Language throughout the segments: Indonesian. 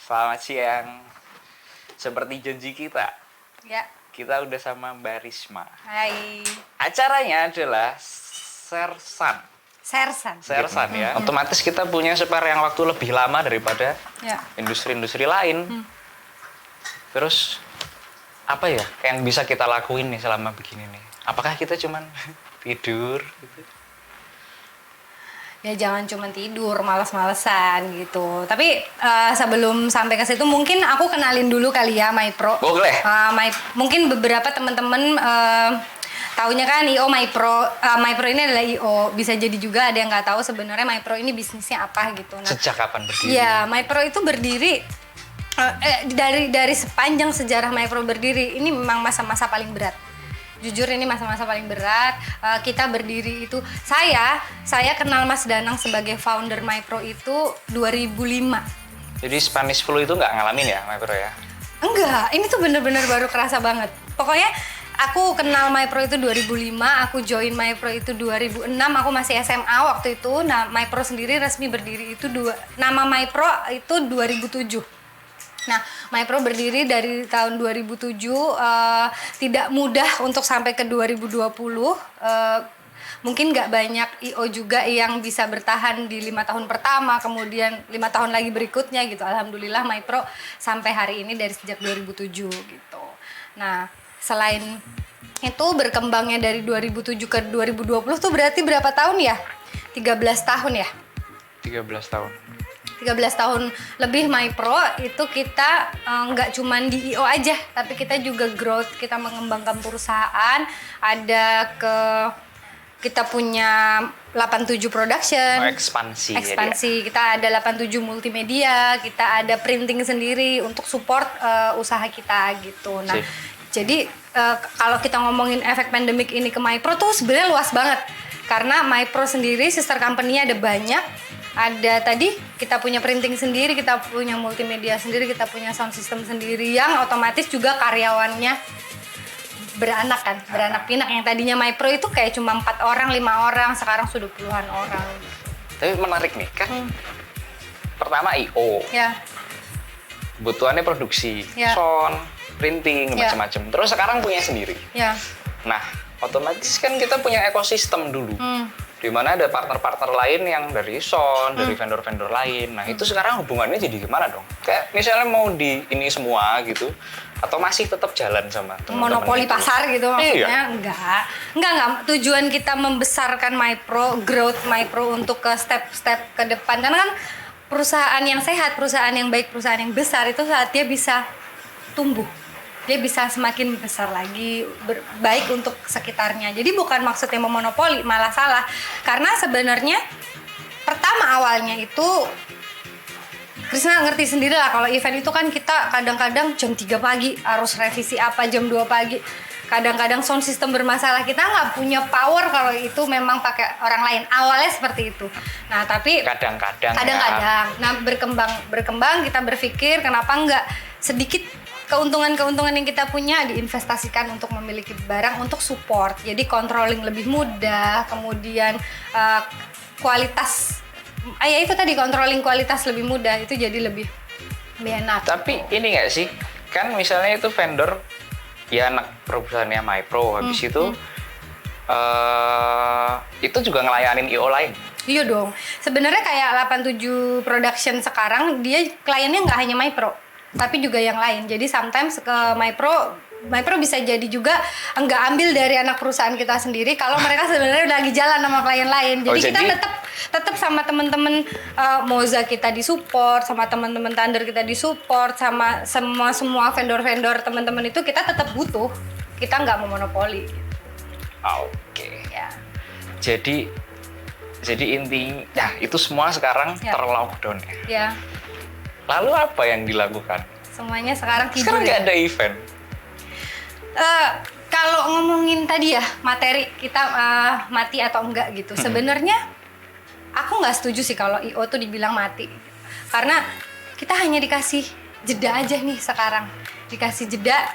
Selamat siang. Seperti janji kita, Ya. kita udah sama Mbak Risma. Hai. Acaranya adalah Sersan ya. Otomatis kita punya spare yang waktu lebih lama daripada industri-industri lain. Terus apa ya yang bisa kita lakuin nih selama begini nih? Apakah kita cuman tidur gitu? Ya jangan cuma tidur, malas-malesan gitu. Tapi sebelum sampai ke situ mungkin aku kenalin dulu kali ya MyPro. Boleh. Mungkin beberapa teman-teman taunya kan IO MyPro. MyPro ini adalah IO. Bisa jadi juga ada yang nggak tahu sebenarnya MyPro ini bisnisnya apa gitu. Nah, sejak kapan berdiri? Ya, MyPro itu berdiri dari sepanjang sejarah MyPro berdiri. Ini memang masa-masa paling berat. Jujur ini masa-masa paling berat. Kita berdiri itu saya kenal Mas Danang sebagai founder MyPro itu 2005. Jadi Spanish flu itu nggak ngalamin ya MyPro ya? Enggak, ini tuh bener-bener baru kerasa banget. Pokoknya aku kenal MyPro itu 2005, aku join MyPro itu 2006, aku masih SMA waktu itu. Nah, MyPro sendiri resmi berdiri itu nama MyPro itu 2007. Nah, MyPro berdiri dari tahun 2007, tidak mudah untuk sampai ke 2020. Mungkin nggak banyak IO juga yang bisa bertahan di 5 tahun pertama, kemudian 5 tahun lagi berikutnya gitu. Alhamdulillah MyPro sampai hari ini dari sejak 2007 gitu. Nah, selain itu berkembangnya dari 2007 ke 2020 tuh berarti berapa tahun ya? 13 tahun ya? 13 tahun. 13 tahun lebih MyPro itu kita nggak cuman di IO aja, tapi kita juga growth, kita mengembangkan perusahaan, kita punya 87 production, ekspansi. Kita ada 87 multimedia, kita ada printing sendiri untuk support usaha kita gitu. Nah, jadi kalau kita ngomongin efek pandemik ini ke MyPro tuh sebenarnya luas banget. Karena MyPro sendiri sister company-nya ada banyak. Ada tadi kita punya printing sendiri, kita punya multimedia sendiri, kita punya sound system sendiri yang otomatis juga karyawannya beranak pinak. Yang tadinya MyPro itu kayak cuma 4 orang, 5 orang, sekarang sudah puluhan orang. Tapi menarik nih kan. Pertama IO. Ya. Kebutuhannya produksi, sound, printing, macam-macam. Terus sekarang punya sendiri. Ya. Nah, otomatis kan kita punya ekosistem dulu. Di mana ada partner-partner lain yang dari sound, dari vendor-vendor lain. Nah, itu sekarang hubungannya jadi gimana dong? Kayak misalnya mau di ini semua gitu, atau masih tetap jalan sama teman-teman monopoli itu? Pasar gitu maksudnya? Iya. Enggak. Tujuan kita membesarkan MyPro, growth MyPro untuk ke step-step ke depan. Karena kan perusahaan yang sehat, perusahaan yang baik, perusahaan yang besar itu saat dia bisa tumbuh. Dia bisa semakin besar lagi, baik untuk sekitarnya. Jadi bukan maksudnya memonopoli, malah salah. Karena sebenarnya pertama awalnya itu Krisna ngerti sendiri lah, kalau event itu kan kita kadang-kadang jam 3 pagi harus revisi apa, jam 2 pagi. Kadang-kadang sound system bermasalah, kita nggak punya power kalau itu memang pakai orang lain. Awalnya seperti itu. Nah, tapi kadang-kadang. Nah, berkembang kita berpikir kenapa nggak sedikit keuntungan-keuntungan yang kita punya diinvestasikan untuk memiliki barang untuk support. Jadi controlling lebih mudah, kemudian kualitas, ya itu tadi controlling kualitas lebih mudah, itu jadi lebih enak. Tapi ini nggak sih, kan misalnya itu vendor, ya anak perusahaannya MyPro, habis itu juga ngelayanin IO lain. Iya dong. Sebenarnya kayak 87 production sekarang, dia kliennya nggak hanya MyPro, tapi juga yang lain. Jadi sometimes ke MyPro bisa jadi juga nggak ambil dari anak perusahaan kita sendiri kalau mereka sebenarnya udah lagi jalan sama klien lain. Jadi kita tetap sama teman-teman Moza kita disupport, sama teman-teman Thunder kita disupport, sama semua vendor-vendor teman-teman itu kita tetap butuh. Kita nggak memonopoli. Oke. Ya. Jadi Jadi intinya itu semua sekarang terlockdown ya. Ya. Lalu apa yang dilakukan? Semuanya sekarang tidur. Sekarang nggak ada event. Kalau ngomongin tadi ya materi kita mati atau enggak gitu. Sebenarnya aku nggak setuju sih kalau IO tuh dibilang mati. Karena kita hanya dikasih jeda aja nih sekarang. Dikasih jeda,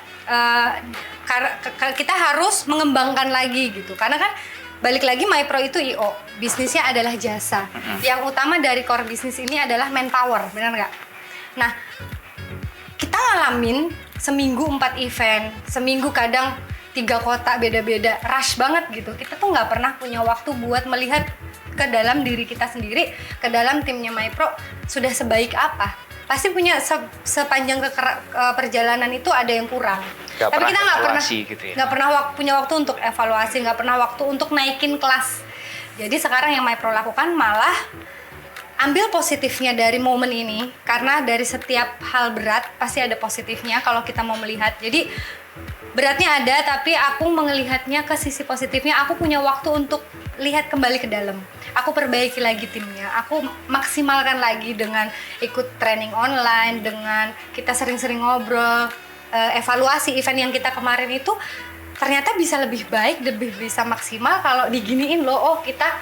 kita harus mengembangkan lagi gitu. Karena kan balik lagi MyPro itu IO, bisnisnya adalah jasa. Yang utama dari core bisnis ini adalah manpower, benar nggak? Nah, kita ngalamin seminggu 4 event, seminggu kadang 3 kota beda-beda, rush banget gitu. Kita tuh nggak pernah punya waktu buat melihat ke dalam diri kita sendiri, ke dalam timnya MyPro sudah sebaik apa. Pasti punya sepanjang perjalanan itu ada yang kurang. Tapi kita nggak pernah gitu ya? Nggak pernah punya waktu untuk evaluasi, nggak pernah waktu untuk naikin kelas. Jadi sekarang yang MyPro lakukan malah ambil positifnya dari momen ini, karena dari setiap hal berat pasti ada positifnya kalau kita mau melihat. Jadi beratnya ada, tapi aku melihatnya ke sisi positifnya. Aku punya waktu untuk lihat kembali ke dalam. Aku perbaiki lagi timnya. Aku maksimalkan lagi dengan ikut training online, dengan kita sering-sering ngobrol, evaluasi event yang kita kemarin itu ternyata bisa lebih baik, lebih bisa maksimal kalau diginiin loh. Oh kita,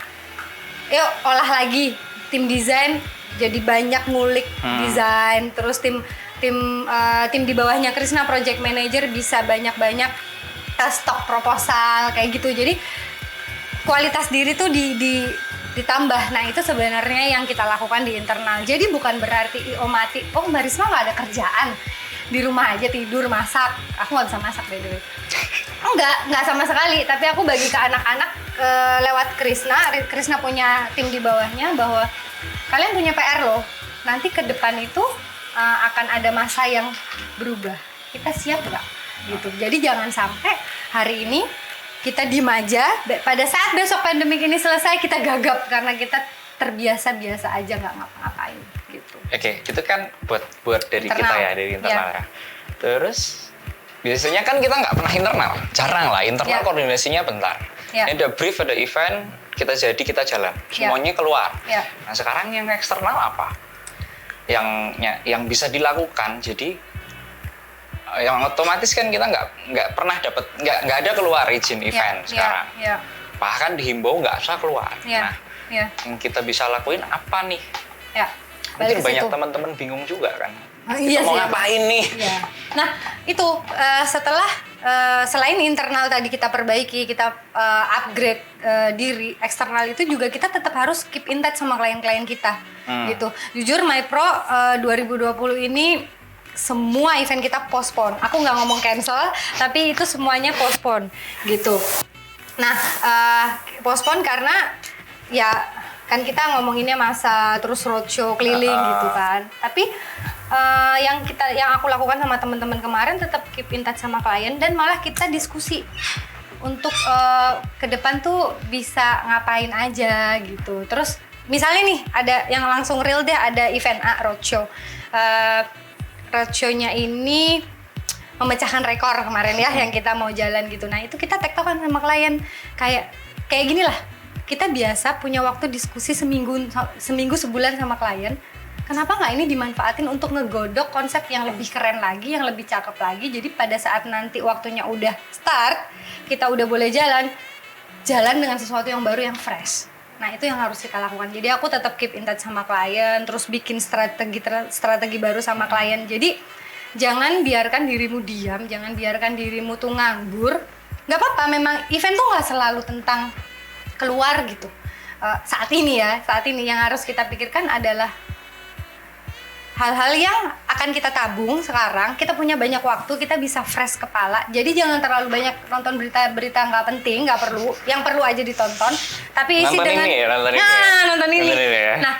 yuk olah lagi. Tim desain jadi banyak ngulik desain, terus tim di bawahnya Krisna project manager bisa banyak-banyak stok proposal kayak gitu. Jadi kualitas diri tuh ditambah. Nah itu sebenarnya yang kita lakukan di internal. Jadi bukan berarti IO mati. Oh Mbak Risma nggak ada kerjaan, di rumah aja tidur masak. Aku nggak bisa masak by the way. Nggak sama sekali. Tapi aku bagi ke anak-anak lewat Krisna punya tim di bawahnya bahwa kalian punya PR loh. Nanti ke depan itu akan ada masa yang berubah. Kita siap nggak? Gitu. Jadi jangan sampai hari ini kita diem aja, pada saat besok pandemik ini selesai kita gagap karena kita terbiasa-biasa aja nggak ngapa-ngapain gitu. Oke, itu kan buat dari internal. Kita ya, dari internal ya. Terus biasanya kan kita nggak pernah internal, jarang lah internal koordinasinya bentar. Ini ada brief, ada event, kita jalan, semuanya keluar. Nah sekarang yang eksternal apa? Yang bisa dilakukan, jadi yang otomatis kan kita nggak pernah dapat, nggak ada keluar izin event sekarang. Bahkan dihimbau nggak usah keluar. Nah, yang kita bisa lakuin apa nih? Mungkin banyak teman-teman bingung juga kan. Kita mau ngapain nih? Nah itu setelah selain internal tadi kita perbaiki, kita upgrade diri, eksternal itu juga kita tetap harus keep in touch sama klien-klien kita. Gitu. Jujur MyPro 2020 ini semua event kita postpone. Aku nggak ngomong cancel, tapi itu semuanya postpone gitu. Nah, postpone karena ya kan kita ngomonginnya masa terus roadshow keliling gitu kan. Tapi yang aku lakukan sama teman-teman kemarin tetap keep in touch sama klien dan malah kita diskusi untuk ke depan tuh bisa ngapain aja gitu. Terus misalnya nih ada yang langsung real deh, ada event A roadshow. Roadshow-nya ini memecahkan rekor kemarin ya yang kita mau jalan gitu. Nah itu kita tektokan sama klien kayak gini lah. Kita biasa punya waktu diskusi seminggu sebulan sama klien. Kenapa nggak ini dimanfaatin untuk ngegodok konsep yang lebih keren lagi, yang lebih cakep lagi. Jadi pada saat nanti waktunya udah start, kita udah boleh jalan dengan sesuatu yang baru, yang fresh. Nah itu yang harus kita lakukan. Jadi aku tetap keep in touch sama klien, terus bikin strategi baru sama klien. Jadi jangan biarkan dirimu diam, jangan biarkan dirimu tuh nganggur. Gak apa-apa, memang event tuh gak selalu tentang keluar gitu. Saat ini yang harus kita pikirkan adalah hal-hal yang akan kita tabung sekarang. Kita punya banyak waktu, kita bisa fresh kepala. Jadi jangan terlalu banyak nonton berita-berita nggak penting, nggak perlu. Yang perlu aja ditonton. Tapi isi nonton ini. Nah,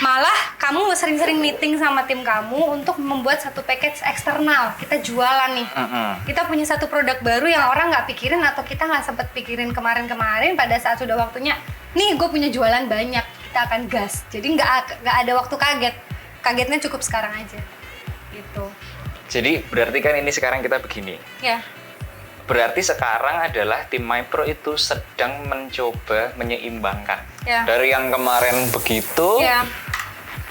malah kamu sering-sering meeting sama tim kamu untuk membuat satu package eksternal. Kita jualan nih. Kita punya satu produk baru yang orang nggak pikirin atau kita nggak sempet pikirin kemarin-kemarin. Pada saat sudah waktunya, nih gue punya jualan banyak, kita akan gas. Jadi nggak ada waktu kaget. Kagetnya cukup sekarang aja gitu. Jadi berarti kan ini sekarang kita begini. Berarti sekarang adalah tim MyPro itu sedang mencoba menyeimbangkan. Dari yang kemarin begitu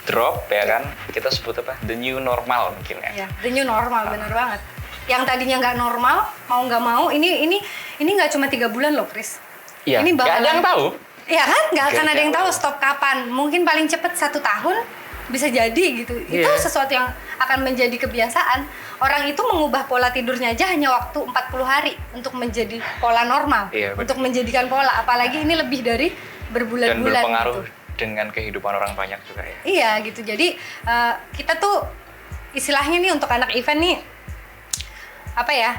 drop ya kan, kita sebut apa? The new normal mungkin ya. The new normal, bener banget. Yang tadinya nggak normal, mau nggak mau, ini nggak cuma 3 bulan loh, Chris. Iya. Ini nggak ada yang tahu. Iya kan, nggak akan ada yang tahu stop kapan. Mungkin paling cepat 1 tahun bisa jadi gitu. Itu sesuatu yang akan menjadi kebiasaan. Orang itu mengubah pola tidurnya aja hanya waktu 40 hari untuk menjadi pola normal, untuk menjadikan pola. Apalagi ini lebih dari berbulan-bulan. Dan berpengaruh gitu dengan kehidupan orang banyak juga ya. Iya gitu. Jadi kita tuh istilahnya nih untuk anak event nih apa ya?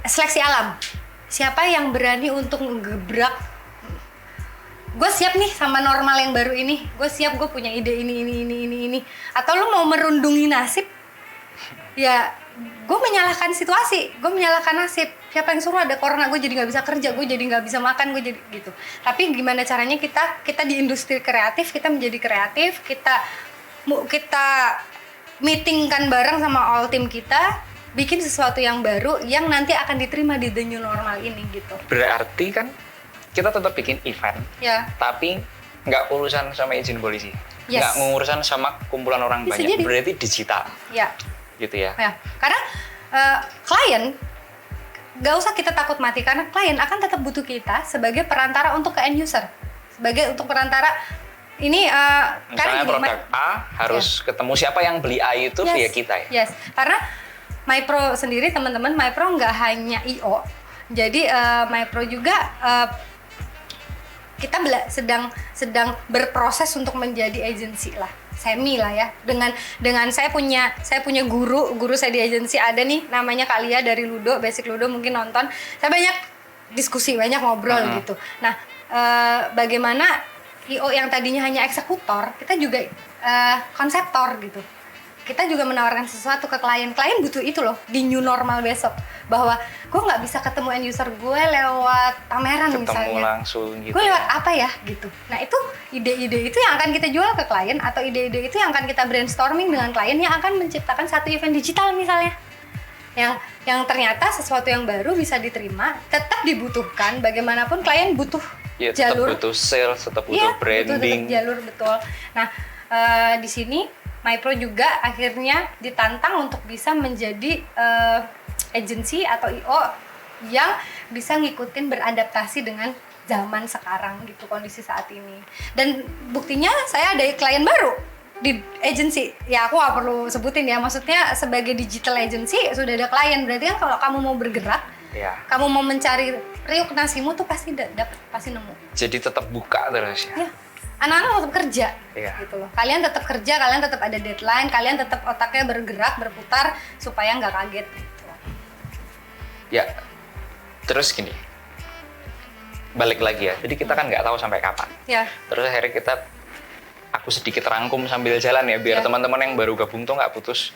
Seleksi alam. Siapa yang berani untuk ngegebrak? Gue siap nih sama normal yang baru ini. Gue siap, gue punya ide ini. Atau lu mau merundungi nasib? Ya, gue menyalahkan situasi, gue menyalahkan nasib. Siapa yang suruh ada corona, gue jadi nggak bisa kerja, gue jadi nggak bisa makan, gue jadi gitu. Tapi gimana caranya kita di industri kreatif, kita menjadi kreatif, kita meetingkan bareng sama all team kita, bikin sesuatu yang baru yang nanti akan diterima di the new normal ini gitu. Berarti kan kita tetap bikin event, tapi nggak urusan sama izin polisi, nggak urusan sama kumpulan orang bisa banyak, jadi. Berarti digital. Gitu ya. Karena klien nggak usah kita takut mati karena klien akan tetap butuh kita sebagai perantara untuk ke end user, sebagai untuk perantara ini. Misalnya produk A harus ketemu siapa yang beli A itu via kita ya. Karena MyPro sendiri teman-teman, MyPro nggak hanya IO, jadi MyPro juga kita sedang berproses untuk menjadi agensi lah. Semi lah ya, dengan saya punya guru saya di agensi ada nih namanya Kalia dari Ludo, Basic Ludo, mungkin nonton. Saya banyak diskusi, banyak ngobrol gitu. Nah, bagaimana IO yang tadinya hanya eksekutor, kita juga konseptor gitu. Kita juga menawarkan sesuatu ke klien butuh itu loh di new normal besok, bahwa gue nggak bisa ketemu end user gue lewat pameran misalnya, langsung gitu, gue lewat apa ya gitu. Nah itu ide-ide itu yang akan kita jual ke klien, atau ide-ide itu yang akan kita brainstorming dengan klien yang akan menciptakan satu event digital misalnya, yang ternyata sesuatu yang baru bisa diterima, tetap dibutuhkan. Bagaimanapun klien butuh jalur, butuh sales, tetap butuh branding, tetap jalur, betul. Nah di sini MyPro juga akhirnya ditantang untuk bisa menjadi agensi atau IO yang bisa ngikutin, beradaptasi dengan zaman sekarang gitu, kondisi saat ini. Dan buktinya saya ada klien baru di agensi. Ya aku nggak perlu sebutin ya, maksudnya sebagai digital agency sudah ada klien. Berarti kan kalau kamu mau bergerak, kamu mau mencari riuk nasimu tuh pasti pasti nemu. Jadi tetap buka terus ya. Anak-anak tetap kerja, gitu loh. Kalian tetap kerja, kalian tetap ada deadline, kalian tetap otaknya bergerak, berputar supaya nggak kaget. Gitu. Ya, terus gini, balik lagi ya. Jadi kita kan nggak tahu sampai kapan. Terus akhirnya aku sedikit rangkum sambil jalan ya, biar teman-teman yang baru gabung tuh nggak putus.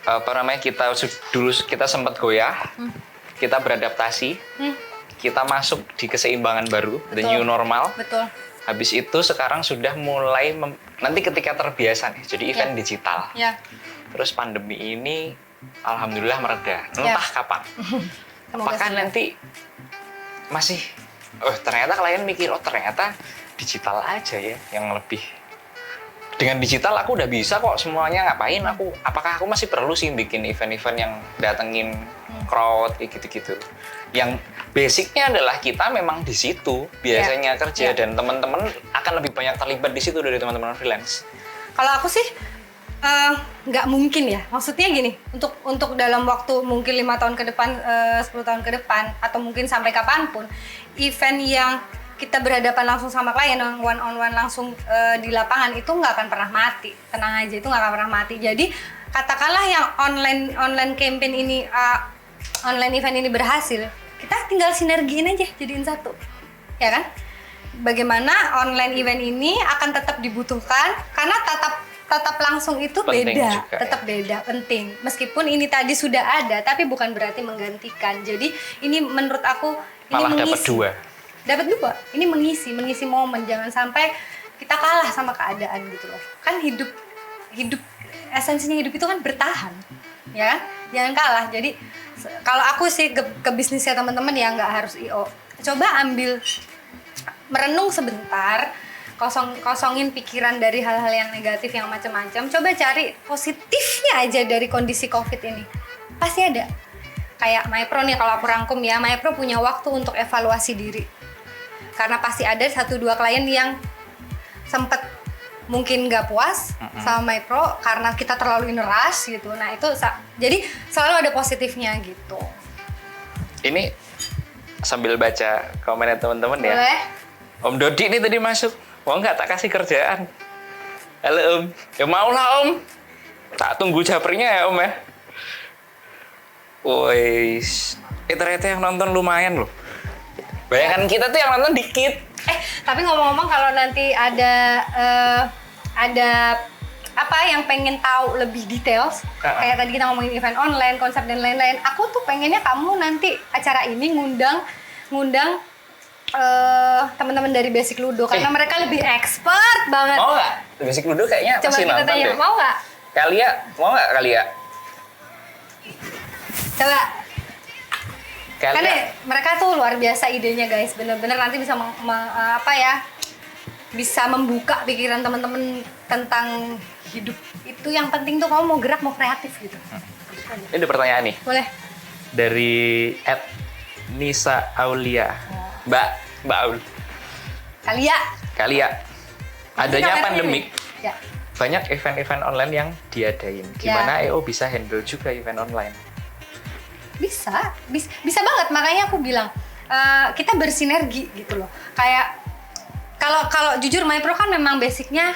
Apa namanya, kita sempat goyah, kita beradaptasi, kita masuk di keseimbangan baru, the new normal. Betul. Habis itu sekarang sudah mulai nanti ketika terbiasa nih jadi event digital. Terus pandemi ini alhamdulillah mereda. Entah kapan. Apakah nanti masih ternyata klien mikir ternyata digital aja ya yang lebih. Dengan digital aku udah bisa kok semuanya, ngapain apakah aku masih perlu sih bikin event-event yang datengin crowd kayak gitu-gitu. Yang basicnya adalah kita memang di situ biasanya kerja dan teman-teman akan lebih banyak terlibat di situ dari teman-teman freelance. Kalau aku sih nggak mungkin ya, maksudnya gini, untuk dalam waktu mungkin 5 tahun ke depan, 10 tahun ke depan, atau mungkin sampai kapanpun, event yang kita berhadapan langsung sama klien, yang one on one langsung di lapangan itu nggak akan pernah mati. Tenang aja, itu nggak akan pernah mati. Jadi katakanlah yang online campaign ini, online event ini berhasil, kita tinggal sinergiin aja, jadiin satu, ya kan? Bagaimana online event ini akan tetap dibutuhkan karena tatap langsung itu penting beda, juga, tetap beda, penting. Meskipun ini tadi sudah ada, tapi bukan berarti menggantikan. Jadi ini menurut aku ini malah dapat dua. Ini mengisi momen. Jangan sampai kita kalah sama keadaan gitu loh. Kan hidup esensinya hidup itu kan bertahan, ya kan? Jangan kalah. Jadi Kalau aku sih ke bisnisnya teman-teman ya nggak harus IO. Coba ambil merenung sebentar, kosongin pikiran dari hal-hal yang negatif yang macam-macam. Coba cari positifnya aja dari kondisi COVID ini. Pasti ada. Kayak MyPro nih, kalau aku rangkum ya, MyPro punya waktu untuk evaluasi diri. Karena pasti ada 1-2 klien yang sempet mungkin nggak puas sama MyPro karena kita terlalu in rush gitu. Nah itu jadi selalu ada positifnya gitu. Ini sambil baca komennya teman-teman ya. Boleh? Om Dodi ini tadi masuk. Mau nggak tak kasih kerjaan? Halo Om. Ya mau lah Om. Tak tunggu japrinya ya Om ya. Woi, ternyata yang nonton lumayan loh. Bayangkan kita tuh yang nonton dikit. Tapi ngomong-ngomong kalau nanti ada apa yang pengen tahu lebih details, kayak tadi kita ngomongin event online, konsep dan lain-lain. Aku tuh pengennya kamu nanti acara ini ngundang teman-teman dari Basic Ludo karena mereka lebih expert banget. Mau nggak? Basic Ludo kayaknya coba pasti kita nonton tanya, deh. mau nggak? Kalia, mau nggak Kalia? Coba. Karena mereka tuh luar biasa idenya guys, bener-bener nanti bisa bisa membuka pikiran teman-teman tentang hidup. Itu yang penting tuh kamu mau gerak, mau kreatif gitu. Ini ada pertanyaan nih. Boleh. Dari @Nisa Aulia. Mbak Aul. Kalia. Adanya pandemik. Ya. Banyak event-event online yang diadain. Gimana EO bisa handle juga event online? Bisa banget, makanya aku bilang kita bersinergi gitu loh. Kayak kalau jujur MyPro kan memang basicnya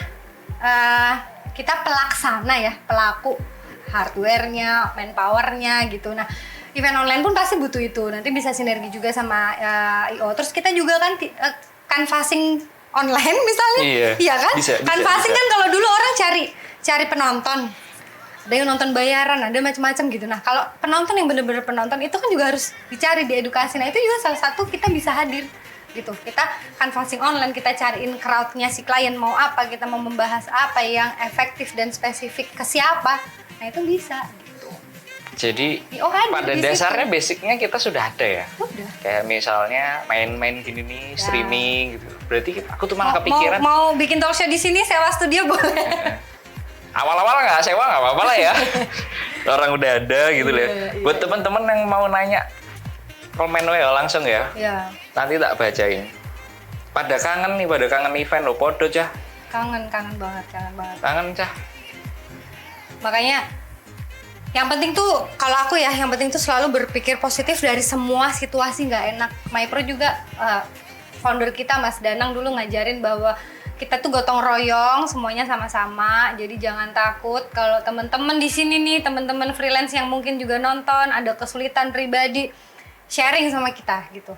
kita pelaksana ya, pelaku hardware-nya, manpower-nya gitu. Nah, event online pun pasti butuh itu. Nanti bisa sinergi juga sama IO. Terus kita juga kan canvassing online misalnya. Iya kan? Canvassing kan kalau dulu orang cari penonton. Ada yang nonton bayaran, ada macam-macam gitu. Nah, kalau penonton yang benar-benar penonton itu kan juga harus dicari, diedukasi. Nah, itu juga salah satu kita bisa hadir gitu. Kita canvassing online, kita cariin crowd-nya si klien mau apa, kita mau membahas apa yang efektif dan spesifik ke siapa. Nah, itu bisa gitu. Jadi pada dasarnya basicnya kita sudah ada ya. Udah. Kayak misalnya main-main gini nih, streaming gitu. Berarti aku tuh malah kepikiran mau bikin talk show di sini, sewa studio boleh. Awal-awal nggak sewa nggak apa-apa lah ya. Orang udah ada gitu ya. Buat teman-teman yang mau nanya, komen ya langsung ya. Nanti tak bacain. Pada kangen event lo, podo cah. Kangen banget. Kangen cah. Makanya yang penting tuh kalau aku ya, yang penting tuh selalu berpikir positif dari semua situasi nggak enak. MyPro juga founder kita Mas Danang dulu ngajarin bahwa kita tuh gotong royong, semuanya sama-sama. Jadi jangan takut kalau teman-teman di sini nih, teman-teman freelance yang mungkin juga nonton, ada kesulitan pribadi, sharing sama kita gitu.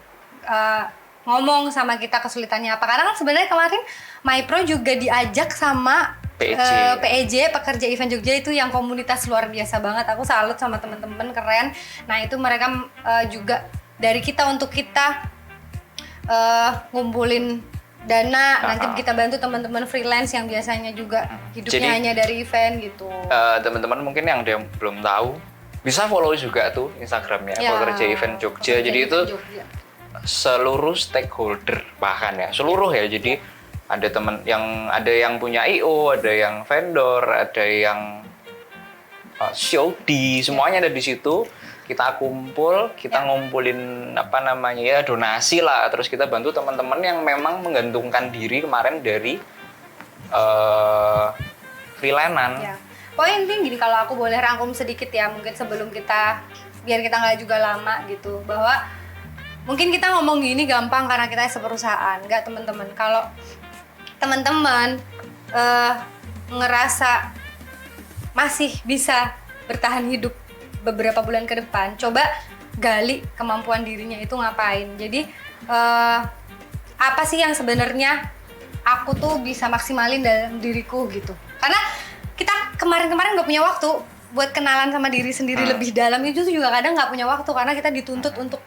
Ngomong sama kita kesulitannya apa. Karena kan sebenarnya kemarin MyPro juga diajak sama PEJ, Pekerja Event Jogja, itu yang komunitas luar biasa banget. Aku salut sama teman-teman, keren. Nah, itu mereka juga dari kita untuk kita ngumpulin dana, nanti kita bantu teman-teman freelance yang biasanya juga hidupnya hanya dari event gitu. Teman-teman mungkin yang ada yang belum tahu, bisa follow juga tuh Instagramnya Pekerja Event Jogja. Jadi itu seluruh stakeholder bahkan ya, seluruh ya. Jadi ada ada yang punya IO, ada yang vendor, ada yang showdi, semuanya ada di situ. Kita kumpul, kita ngumpulin donasi lah, terus kita bantu teman-teman yang memang menggantungkan diri kemarin dari freelance-an. Poin tinggi kalau aku boleh rangkum sedikit ya, mungkin sebelum biar kita nggak juga lama gitu, bahwa mungkin kita ngomong gini gampang karena kita seperusahaan, nggak teman-teman. Kalau teman-teman ngerasa masih bisa bertahan hidup beberapa bulan ke depan, coba gali kemampuan dirinya itu ngapain. Jadi apa sih yang sebenarnya aku tuh bisa maksimalin dalam diriku gitu. Karena kita kemarin-kemarin nggak punya waktu buat kenalan sama diri sendiri lebih dalam. Itu juga kadang nggak punya waktu karena kita dituntut untuk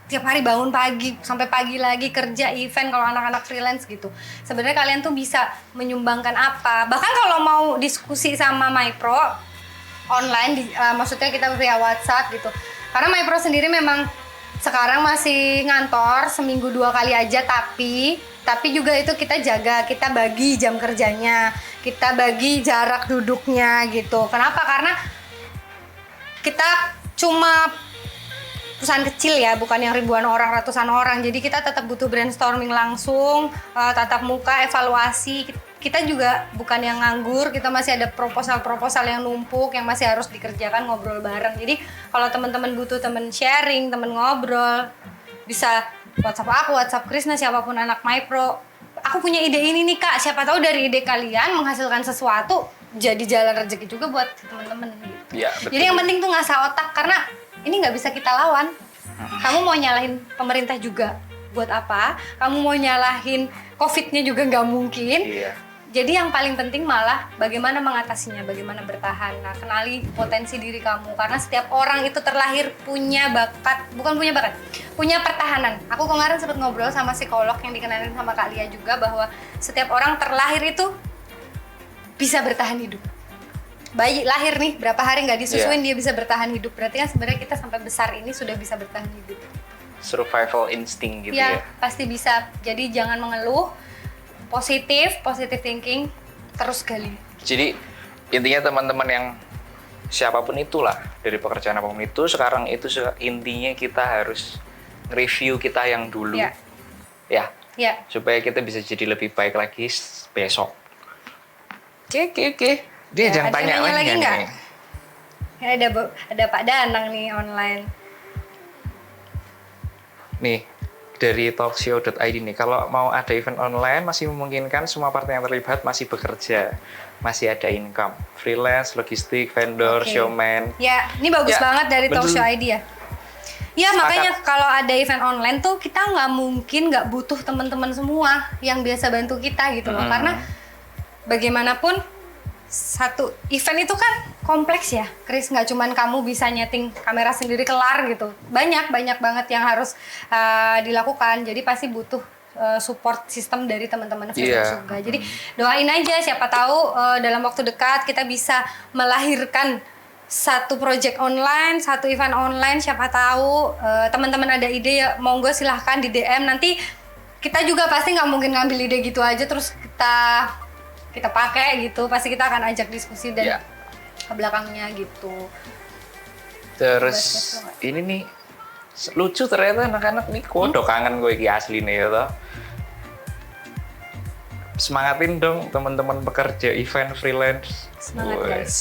tiap hari bangun pagi sampai pagi lagi kerja event kalau anak-anak freelance gitu. Sebenarnya kalian tuh bisa menyumbangkan apa. Bahkan kalau mau diskusi sama MyPro online, maksudnya kita via WhatsApp gitu. Karena MyPro sendiri memang sekarang masih ngantor seminggu 2 kali aja, tapi juga itu kita jaga, kita bagi jam kerjanya, kita bagi jarak duduknya gitu. Kenapa? Karena kita cuma perusahaan kecil ya, bukan yang ribuan orang, ratusan orang. Jadi kita tetap butuh brainstorming langsung, tatap muka, evaluasi. Kita juga bukan yang nganggur, kita masih ada proposal-proposal yang numpuk, yang masih harus dikerjakan, ngobrol bareng. Jadi kalau teman-teman butuh teman sharing, teman ngobrol, bisa WhatsApp aku, WhatsApp Krisna, siapapun anak MyPro. Aku punya ide ini nih Kak, siapa tahu dari ide kalian menghasilkan sesuatu, jadi jalan rezeki juga buat teman-teman. Ya, betul. Jadi yang penting tuh ngasah otak, karena ini nggak bisa kita lawan. Kamu mau nyalahin pemerintah juga, buat apa? Kamu mau nyalahin COVID-nya juga nggak mungkin. Iya. Jadi yang paling penting malah bagaimana mengatasinya, bagaimana bertahan. Nah, kenali potensi diri kamu, karena setiap orang itu terlahir punya bakat, bukan punya bakat, punya pertahanan. Aku kemarin sempat ngobrol sama psikolog yang dikenalin sama Kak Lia juga, bahwa setiap orang terlahir itu bisa bertahan hidup. Bayi lahir nih, berapa hari nggak disusuin, dia bisa bertahan hidup. Berarti kan sebenarnya kita sampai besar ini sudah bisa bertahan hidup. Survival instinct gitu ya. Pasti bisa. Jadi jangan mengeluh, positif thinking, terus gali. Jadi intinya teman-teman yang siapapun itulah, dari pekerjaan apapun itu, sekarang itu intinya kita harus review kita yang dulu. Ya. Supaya kita bisa jadi lebih baik lagi besok. Oke. Dia jangan tanya lagi nggak? Ada Pak Danang nih online. Nih, dari talkshow.id nih, kalau mau ada event online masih memungkinkan, semua partai yang terlibat masih bekerja, masih ada income, freelance, logistik, vendor, showman. Ya, ini bagus banget dari talkshow.id ya. Ya, makanya kalau ada event online tuh kita nggak butuh teman-teman semua yang biasa bantu kita gitu loh. Karena bagaimanapun satu event itu kan kompleks ya, Chris. Nggak cuman kamu bisa nyeting kamera sendiri kelar gitu. Banyak banget yang harus dilakukan. Jadi pasti butuh support system dari teman-teman freelance juga. Jadi doain aja, siapa tahu dalam waktu dekat kita bisa melahirkan satu project online, satu event online. Siapa tahu teman-teman ada ide ya, monggo silahkan di DM. Nanti kita juga pasti nggak mungkin ngambil ide gitu aja terus kita pakai gitu, pasti kita akan ajak diskusi dan ke belakangnya gitu. Terus ini nih lucu ternyata anak-anak nih, kodok kangen gue iki asli nih ya toh. Semangatin dong teman-teman pekerja event freelance. Semangat guys.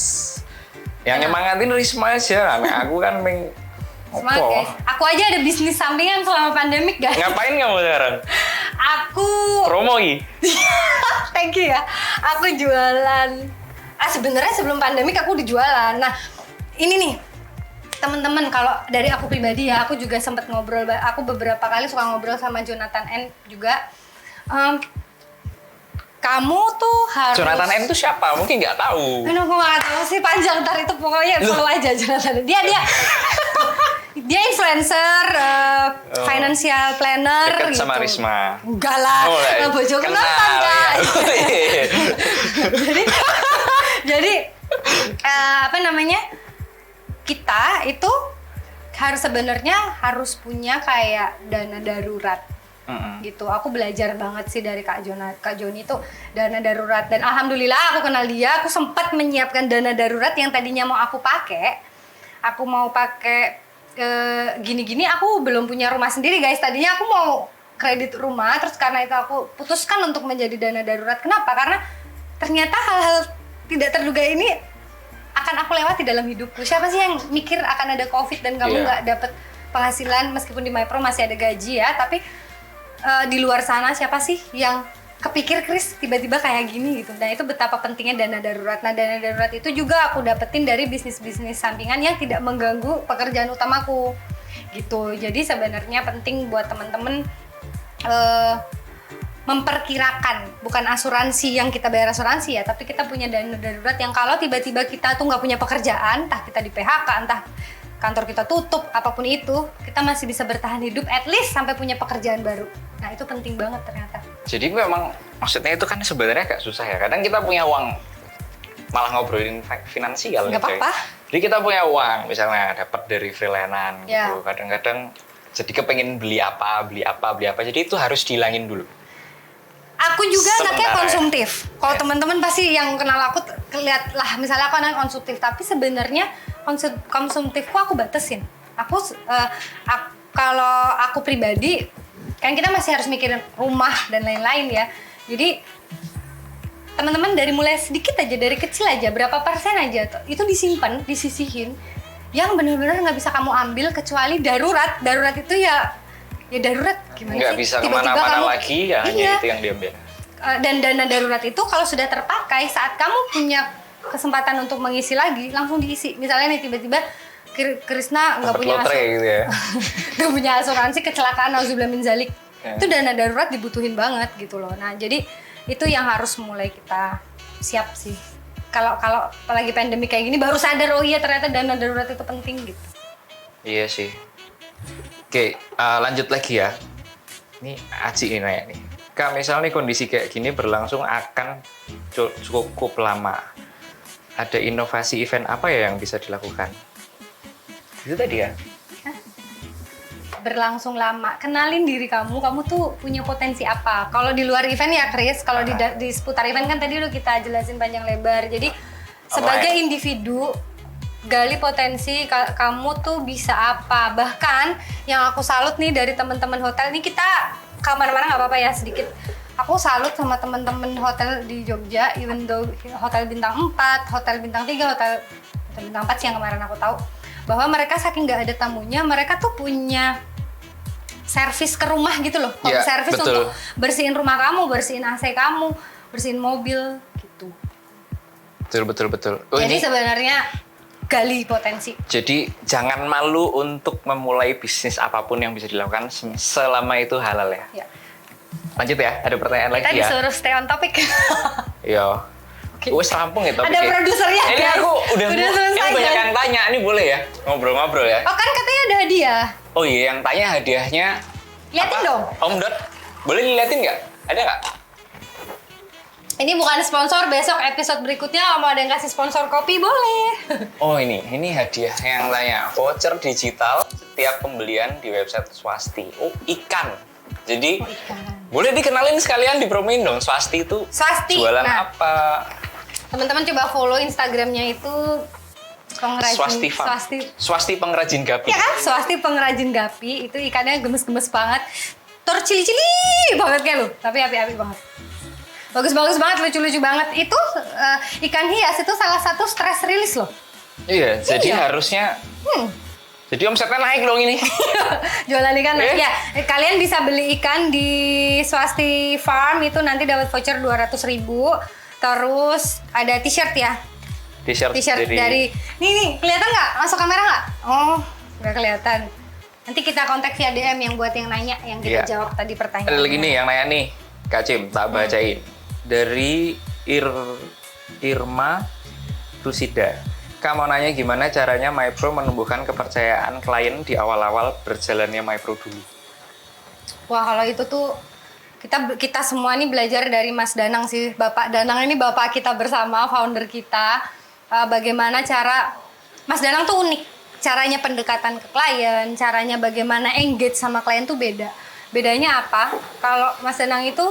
Yang nyemangatin Risma aja, aku kan semangat guys. Aku aja ada bisnis sampingan selama pandemik guys. Ngapain kamu sekarang? Aku promo nih. Thank you ya. Aku jualan. Sebenarnya sebelum pandemik aku udah jualan. Nah, ini nih teman-teman, kalau dari aku pribadi ya, aku juga sempat ngobrol. Aku beberapa kali suka ngobrol sama Jonathan N juga. Kamu tuh harus. Jonathan N itu siapa? Mungkin nggak tahu. Aku nggak tahu sih, panjang ntar itu pokoknya follow aja Jonathan. Dia influencer, financial planner deket gitu. sama Risma. Enggak lah, bojo kenal Kak. Jadi apa namanya? Kita itu sebenarnya harus punya kayak dana darurat. Gitu. Aku belajar banget sih dari Kak Joni itu dana darurat, dan alhamdulillah aku kenal dia, aku sempat menyiapkan dana darurat yang tadinya mau aku pakai. Aku mau pakai gini-gini, aku belum punya rumah sendiri guys. Tadinya aku mau kredit rumah, terus karena itu aku putuskan untuk menjadi dana darurat. Kenapa? Karena ternyata hal-hal tidak terduga ini akan aku lewati dalam hidupku. Siapa sih yang mikir akan ada COVID dan kamu nggak dapet penghasilan, meskipun di MyPro masih ada gaji ya, tapi di luar sana siapa sih yang kepikir Chris tiba-tiba kayak gini gitu. Nah, itu betapa pentingnya dana darurat. Nah, dana darurat itu juga aku dapetin dari bisnis-bisnis sampingan yang tidak mengganggu pekerjaan utamaku gitu. Jadi sebenarnya penting buat teman-teman memperkirakan, bukan asuransi yang kita bayar asuransi ya, tapi kita punya dana darurat yang kalau tiba-tiba kita tuh nggak punya pekerjaan, entah kita di PHK, entah kantor kita tutup, apapun itu, kita masih bisa bertahan hidup at least sampai punya pekerjaan baru. Nah, itu penting banget ternyata. Jadi memang maksudnya itu kan sebenarnya agak susah ya. Kadang kita punya uang malah ngobrolin finansial. Nggak apa-apa. Jadi kita punya uang, misalnya dapat dari freelance gitu. Kadang-kadang jadi kepengen beli apa. Jadi itu harus dihilangin dulu. Aku juga anaknya konsumtif. Kalau teman-teman pasti yang kenal aku lihat lah, misalnya aku anak konsumtif, tapi sebenarnya konsumtifku aku batasin. Kalau aku pribadi, kan kita masih harus mikirin rumah dan lain-lain ya. Jadi teman-teman dari mulai sedikit aja, dari kecil aja, berapa persen aja itu disimpan, disisihin, yang benar-benar nggak bisa kamu ambil kecuali darurat. Darurat itu ya darurat, gimana nggak sih? Bisa kemana-mana lagi ya, hanya itu yang diambil. Dan dana darurat itu kalau sudah terpakai, saat kamu punya kesempatan untuk mengisi lagi, langsung diisi. Misalnya nih tiba-tiba Krisna nggak punya gitu ya. nggak punya asuransi kecelakaan, nauzubillah min zalik. Itu dana darurat dibutuhin banget gitu loh. Nah jadi itu yang harus mulai kita siap sih. Kalau apalagi pandemi kayak gini baru sadar, oh iya ternyata dana darurat itu penting gitu. Iya sih. Oke, lanjut lagi ya. Ini Aci ini nanya nih. Kak, misalnya kondisi kayak gini berlangsung akan cukup lama. Ada inovasi event apa ya yang bisa dilakukan? Itu tadi ya. Berlangsung lama, kenalin diri kamu tuh punya potensi apa. Kalau di luar event ya Chris, kalau di seputar event kan tadi udah kita jelasin panjang lebar. Jadi sebagai individu gali potensi kamu tuh bisa apa. Bahkan yang aku salut nih dari teman-teman hotel ini, kita kemana-mana nggak apa-apa ya sedikit. Aku salut sama teman-teman hotel di Jogja, even though hotel bintang 4, hotel bintang 3, hotel bintang 4 sih yang kemarin aku tahu, bahwa mereka saking nggak ada tamunya, mereka tuh punya servis ke rumah gitu loh. Servis untuk bersihin rumah kamu, bersihin AC kamu, bersihin mobil gitu. Betul. Jadi sebenarnya gali potensi. Jadi jangan malu untuk memulai bisnis apapun yang bisa dilakukan selama itu halal ya. Lanjut ya, ada pertanyaan lagi Tadi ya. Tadi suruh stay on topic. Iya. Wes rampung ya topiknya. Ada produsernya guys. Ini aku udah selesai. Banyak yang tanya, ini boleh ya ngobrol-ngobrol ya. Oh kan katanya ada hadiah. Oh iya, yang tanya hadiahnya. Liatin dong. Om Dot, boleh diliatin nggak? Ada nggak? Ini bukan sponsor, besok episode berikutnya kalau mau ada yang kasih sponsor kopi boleh. Oh ini hadiah yang tanya voucher digital setiap pembelian di website Swasti. Oh ikan. Jadi boleh dikenalin sekalian, dipromoin dong Swasti itu. Swasti. Jualan apa? Teman-teman coba follow Instagramnya itu Swasti pengrajin gapi. Ya kan, Swasti pengrajin gapi itu ikannya gemes-gemes banget, tercili-cili banget kayak lo, tapi api-api banget. Bagus-bagus banget, lucu-lucu banget. Itu ikan hias itu salah satu stress release loh. Iya, jadi harusnya. Jadi omsetnya naik dong ini. Jualan ikan. Ya, kalian bisa beli ikan di Swasti Farm itu nanti dapat voucher 200.000. Terus ada t-shirt ya. T-shirt dari nih kelihatan nggak? Masuk kamera nggak? Oh, nggak kelihatan. Nanti kita kontak via DM yang buat yang nanya, yang kita jawab tadi pertanyaan. Ada lagi nih yang nanya nih, Kak Cim, tak bacain. Dari Irma Rusida. Kak mau nanya gimana caranya MyPro menumbuhkan kepercayaan klien di awal-awal berjalannya MyPro dulu? Wah, kalau itu tuh kita semua nih belajar dari Mas Danang sih. Bapak Danang ini bapak kita bersama, founder kita. Bagaimana cara Mas Danang tuh unik. Caranya pendekatan ke klien, caranya bagaimana engage sama klien tuh beda. Bedanya apa? Kalau Mas Danang itu,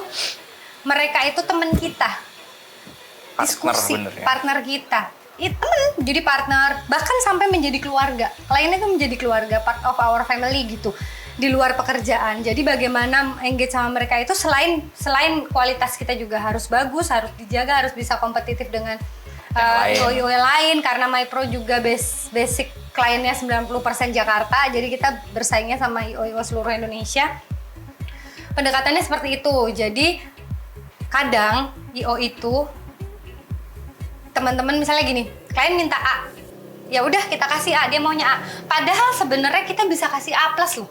mereka itu teman kita. Diskusi, partner kita. Temen, jadi partner, bahkan sampai menjadi keluarga. Kliennya itu menjadi keluarga, part of our family gitu. Di luar pekerjaan. Jadi bagaimana engage sama mereka itu selain kualitas kita juga harus bagus, harus dijaga, harus bisa kompetitif dengan IO lain. Karena MyPro juga basic kliennya 90% Jakarta. Jadi kita bersaingnya sama IO seluruh Indonesia. Pendekatannya seperti itu. Jadi kadang IO itu teman-teman misalnya gini, klien minta A, ya udah kita kasih A, dia maunya A. Padahal sebenarnya kita bisa kasih A plus loh.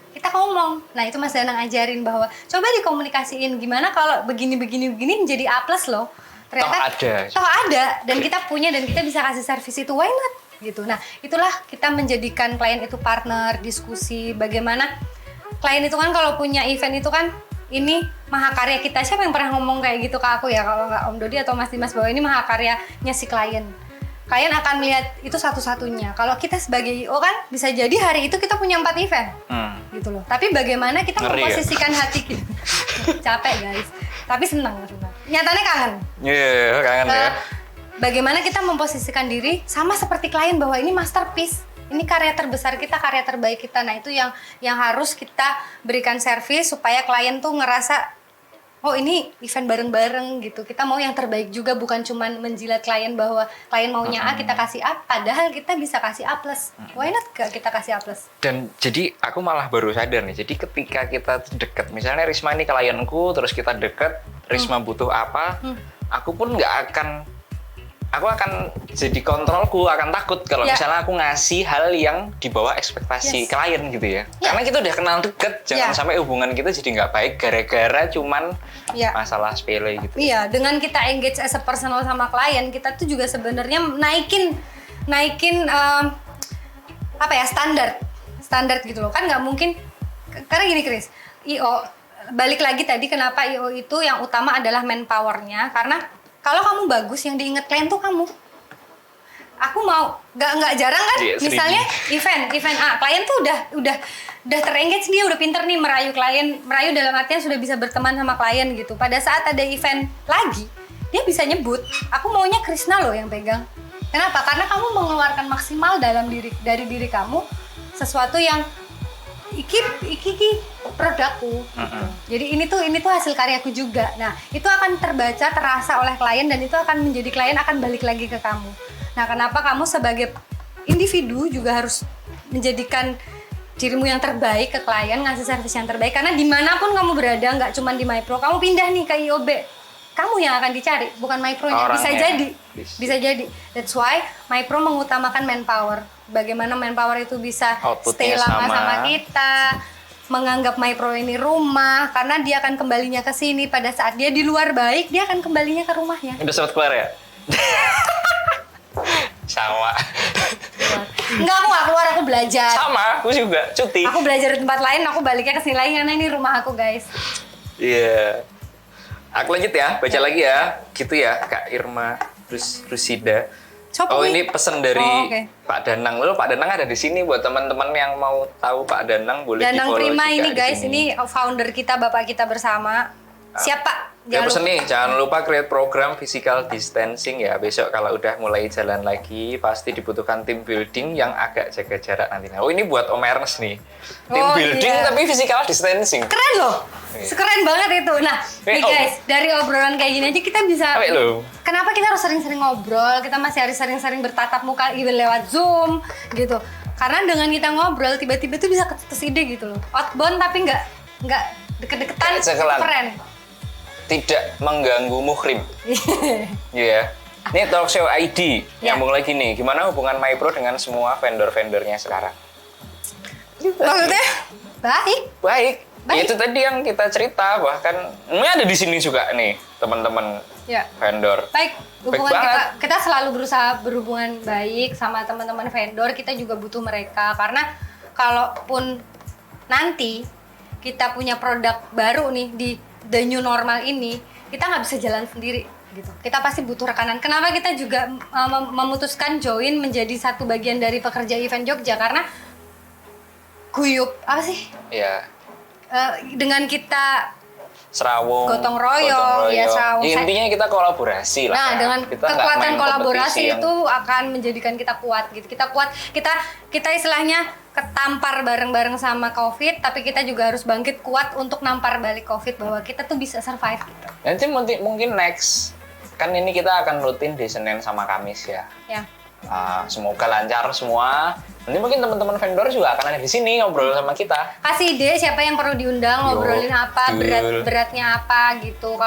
Kita ngomong, nah itu Mas Danang ajarin bahwa coba dikomunikasiin gimana kalau begini menjadi A plus loh. Ternyata toh ada dan kita punya dan kita bisa kasih servis itu, why not gitu. Nah itulah kita menjadikan klien itu partner, diskusi bagaimana klien itu kan kalau punya event itu kan ini mahakarya kita. Siapa yang pernah ngomong kayak gitu ke aku ya? Kalau nggak Om Dodi atau Mas Dimas, bahwa ini mahakaryanya si klien. Klien akan melihat itu satu-satunya. Kalau kita sebagai IO kan bisa jadi hari itu kita punya 4 event, gitu loh. Tapi bagaimana kita memposisikan hati kita? Capek guys, tapi senang. Nyatanya kangen. Iya, kangen ya. Bagaimana kita memposisikan diri sama seperti klien bahwa ini masterpiece, ini karya terbesar kita, karya terbaik kita. Nah itu yang harus kita berikan servis supaya klien tuh ngerasa oh ini event bareng-bareng gitu. Kita mau yang terbaik juga, bukan cuman menjilat klien bahwa klien maunya A kita kasih A, padahal kita bisa kasih A+. Why not gak kita kasih A+? Dan jadi aku malah baru sadar nih, jadi ketika kita deket, misalnya Risma ini klienku, terus kita deket, Risma butuh apa, aku pun aku akan jadi kontrolku, akan takut kalau misalnya aku ngasih hal yang di bawah ekspektasi klien gitu ya. Karena kita udah kenal deket, jangan sampai hubungan kita jadi nggak baik gara-gara cuman masalah sepele gitu. Iya, dengan kita engage as a personal sama klien, kita tuh juga sebenarnya naikin standar gitu loh. Kan nggak mungkin, karena gini Chris, IO, balik lagi tadi kenapa IO itu yang utama adalah manpower-nya, karena kalau kamu bagus, yang diingat klien tuh kamu. Aku mau nggak jarang kan, misalnya event A, klien tuh udah terengage, dia udah pinter nih merayu klien, merayu dalam artian sudah bisa berteman sama klien gitu. Pada saat ada event lagi, dia bisa nyebut, aku maunya Krisna loh yang pegang. Kenapa? Karena kamu mengeluarkan maksimal dari diri kamu sesuatu yang iki produkku. Jadi ini tuh hasil karyaku juga. Nah, itu akan terbaca, terasa oleh klien, dan itu akan menjadi klien akan balik lagi ke kamu. Nah, kenapa kamu sebagai individu juga harus menjadikan dirimu yang terbaik ke klien, ngasih servis yang terbaik, karena dimanapun kamu berada, nggak cuma di MyPro, kamu pindah nih ke IOB, kamu yang akan dicari, bukan MyPro-nya. Bisa jadi. That's why MyPro mengutamakan manpower. Bagaimana manpower itu bisa stay lama sama kita, menganggap MyPro ini rumah, karena dia akan kembalinya ke sini. Pada saat dia di luar baik, dia akan kembalinya ke rumahnya. Udah sempat keluar ya? Sama. Enggak, aku gak keluar, aku belajar. Sama, aku juga, cuti. Aku belajar di tempat lain, aku baliknya ke sini lagi karena ini rumah aku, guys. Iya. Aku lanjut ya, baca lagi ya. Gitu ya, Kak Irma Rusida. Ini pesan dari Pak Danang. Lalu Pak Danang ada di sini buat teman-teman yang mau tahu Pak Danang, boleh Danang di-follow Prima juga ini guys, sini. ini founder kita, bapak kita bersama. Siapa? Ya pesan nih, jangan lupa create program physical distancing ya. Besok kalau udah mulai jalan lagi, pasti dibutuhkan team building yang agak jaga jarak nantinya. Oh ini buat Om Ernest nih. Team building tapi physical distancing. Keren loh. Keren banget itu. Nah, nih guys, dari obrolan kayak gini aja kita bisa. Kenapa kita harus sering-sering ngobrol? Kita masih harus sering-sering bertatap muka even lewat Zoom gitu. Karena dengan kita ngobrol tiba-tiba tuh bisa kecetus ide gitu loh. Outbound tapi nggak deket-deketan. Keren. Tidak mengganggu muhrim. Iya. Ini Talkshow ID nyambung lagi nih. Gimana hubungan MyPro dengan semua vendor-vendornya sekarang? Maksudnya baik. Ya, itu tadi yang kita cerita, bahkan ini ada di sini juga nih teman-teman vendor. Baik, hubungan kita selalu berusaha berhubungan baik sama teman-teman vendor. Kita juga butuh mereka karena kalaupun nanti kita punya produk baru nih di the new normal ini, kita nggak bisa jalan sendiri gitu. Kita pasti butuh rekanan. Kenapa kita juga memutuskan join menjadi satu bagian dari pekerja event Jogja, karena guyup apa sih? Iya. Dengan kita serawung, gotong royong. Ya serawung. Intinya kita kolaborasi lah. Nah, dengan kita kekuatan kolaborasi itu akan menjadikan kita kuat gitu. Kita kuat, kita istilahnya ketampar bareng-bareng sama COVID, tapi kita juga harus bangkit kuat untuk nampar balik COVID, bahwa kita tuh bisa survive gitu. Nanti mungkin next, kan ini kita akan rutin di Senin sama Kamis ya. Ya. Semoga lancar semua. Nanti mungkin teman-teman vendor juga akan ada di sini ngobrol sama kita. Kasih ide siapa yang perlu diundang, ngobrolin apa, beratnya apa gitu.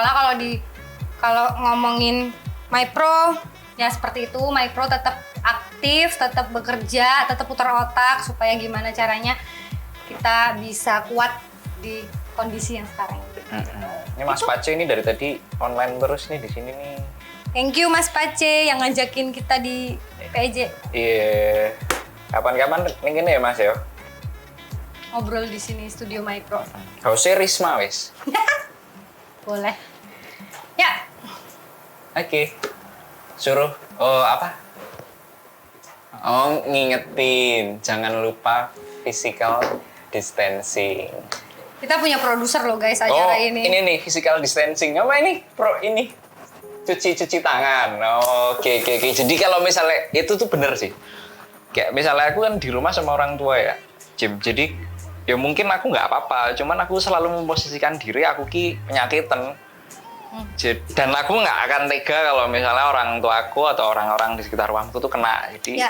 Kalau ngomongin MyPro ya seperti itu. MyPro tetap aktif, tetap bekerja, tetap putar otak supaya gimana caranya kita bisa kuat di kondisi yang sekarang ini. Ini Mas Pace ini dari tadi online terus nih di sini nih. Thank you Mas Pace yang ngajakin kita di PJ. Iya. Kapan-kapan mungkin ya Mas ya. Ngobrol di sini studio MyPro. Hause Risma wes. Boleh. Ya. Oke. Suruh Oh, ngingetin. Jangan lupa physical distancing. Kita punya produser loh guys acara ini. Ini nih physical distancing. Apa ini? Ini cuci tangan. Oke. Jadi kalau misalnya itu tuh bener sih. Kayak misalnya aku kan di rumah sama orang tua ya, Jim. Jadi ya mungkin aku nggak apa-apa. Cuman aku selalu memposisikan diri aku penyakitan. Dan aku nggak akan tega kalau misalnya orang tua aku atau orang-orang di sekitar rumahku tuh kena. Jadi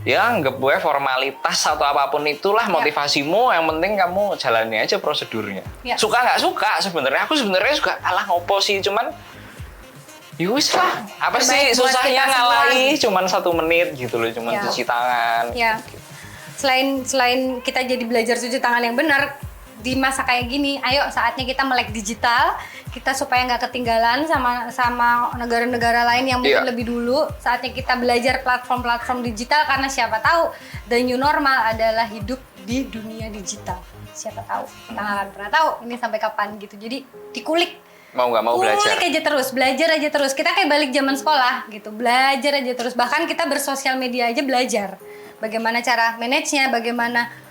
ya anggap gue formalitas atau apapun itulah motivasimu, yang penting kamu jalani aja prosedurnya. Suka nggak suka sebenarnya, aku sebenarnya suka ngopo sih, cuman yus lah, apa sih susahnya ngalahi cuman 1 menit gitu loh, cuman cuci tangan. Selain kita jadi belajar cuci tangan yang benar di masa kayak gini, ayo saatnya kita melek digital, kita supaya nggak ketinggalan sama negara-negara lain yang mungkin lebih dulu. Saatnya kita belajar platform-platform digital, karena siapa tahu the new normal adalah hidup di dunia digital. Siapa tahu, kita nggak akan pernah tahu ini sampai kapan gitu. Jadi dikulik, mau nggak mau belajar. Kulik aja terus, belajar aja terus. Kita kayak balik zaman sekolah gitu, belajar aja terus. Bahkan kita bersosial media aja belajar. Bagaimana cara manage-nya, bagaimana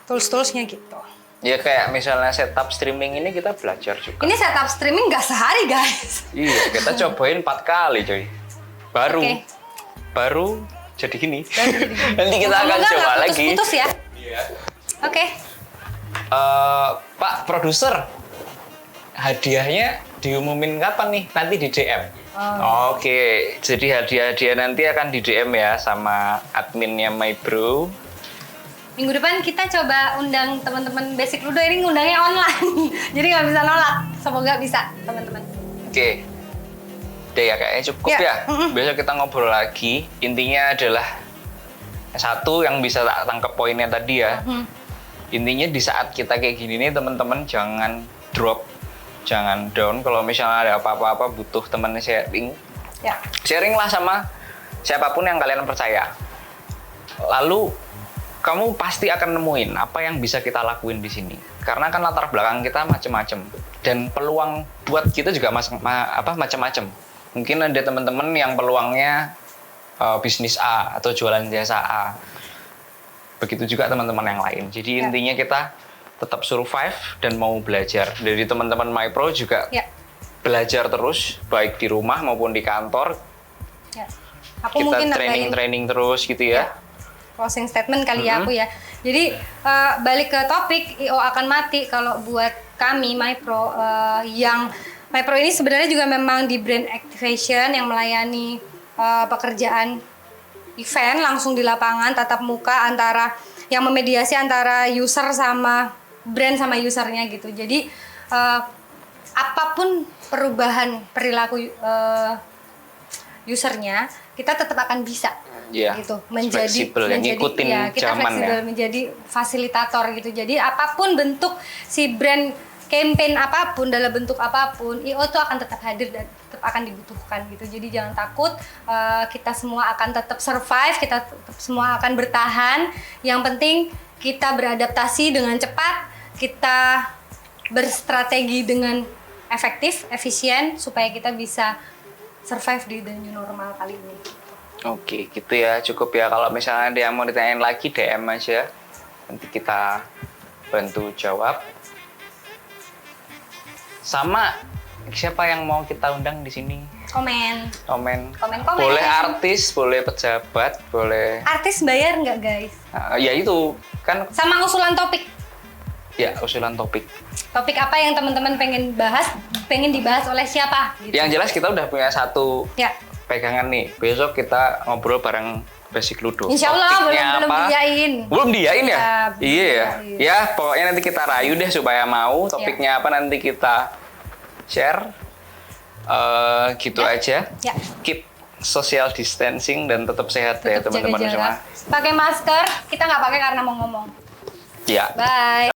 tools-toolsnya gitu. Ya kayak misalnya setup streaming ini kita belajar juga. Ini setup streaming nggak sehari guys. Iya, kita cobain 4 kali coy. Baru jadi gini. Nanti kita akan coba lagi. Putus ya. Iya. Oke. Pak produser, hadiahnya diumumin kapan nih? Nanti di DM. Oke, jadi hadiah nanti akan di DM ya sama adminnya MyPro. Minggu depan kita coba undang teman-teman Basic Ludo, ini ngundangnya online. Jadi nggak bisa nolak. Semoga bisa, teman-teman. Oke. Udah ya, kayaknya cukup ya. Besok kita ngobrol lagi. Intinya adalah satu yang bisa tak tangkap poinnya tadi ya. Intinya di saat kita kayak gini nih, teman-teman jangan drop, jangan down. Kalau misalnya ada apa-apa butuh teman sharing, sharing lah sama siapapun yang kalian percaya. Lalu kamu pasti akan nemuin apa yang bisa kita lakuin di sini. Karena kan latar belakang kita macam-macam dan peluang buat kita juga macam-macam. Mungkin ada teman-teman yang peluangnya bisnis A atau jualan jasa A. Begitu juga teman-teman yang lain. Jadi intinya kita tetap survive dan mau belajar. Dari teman-teman MyPro juga belajar terus, baik di rumah maupun di kantor. Aku kita training terus gitu ya. Closing statement kali ya aku ya. Jadi balik ke topik IO akan mati. Kalau buat kami MyPro, yang MyPro ini sebenarnya juga memang di brand activation yang melayani pekerjaan event langsung di lapangan tatap muka, antara yang memediasi antara user sama brand sama usernya gitu. Jadi apapun perubahan perilaku usernya, kita tetap akan bisa gitu menjadi ngikutin kita fleksibel menjadi fasilitator gitu. Jadi apapun bentuk si brand campaign apapun, dalam bentuk apapun, IO tuh akan tetap hadir dan tetap akan dibutuhkan gitu. Jadi jangan takut, kita semua akan tetap survive, kita tetap semua akan bertahan. Yang penting kita beradaptasi dengan cepat, kita berstrategi dengan efektif, efisien, supaya kita bisa survive di the new normal kali ini. Oke, gitu ya, cukup ya. Kalau misalnya ada yang mau ditanyain lagi, DM aja. Nanti kita bantu jawab. Sama siapa yang mau kita undang di sini? Komen. Boleh artis, boleh pejabat, boleh. Artis bayar nggak guys? Ya itu kan. Sama usulan topik. Ya, usulan topik. Topik apa yang teman-teman pengen bahas, pengen dibahas oleh siapa? Gitu. Yang jelas kita udah punya satu pegangan nih. Besok kita ngobrol bareng Basic Ludo. Insya Allah belum diain. Belum diain ya? Iya ya. Ya, pokoknya nanti kita rayu deh supaya mau. Topiknya apa nanti kita share. Gitu aja. Keep social distancing dan tetap sehat ya teman-teman semua. Pakai masker, kita nggak pakai karena mau ngomong. Ya. Bye.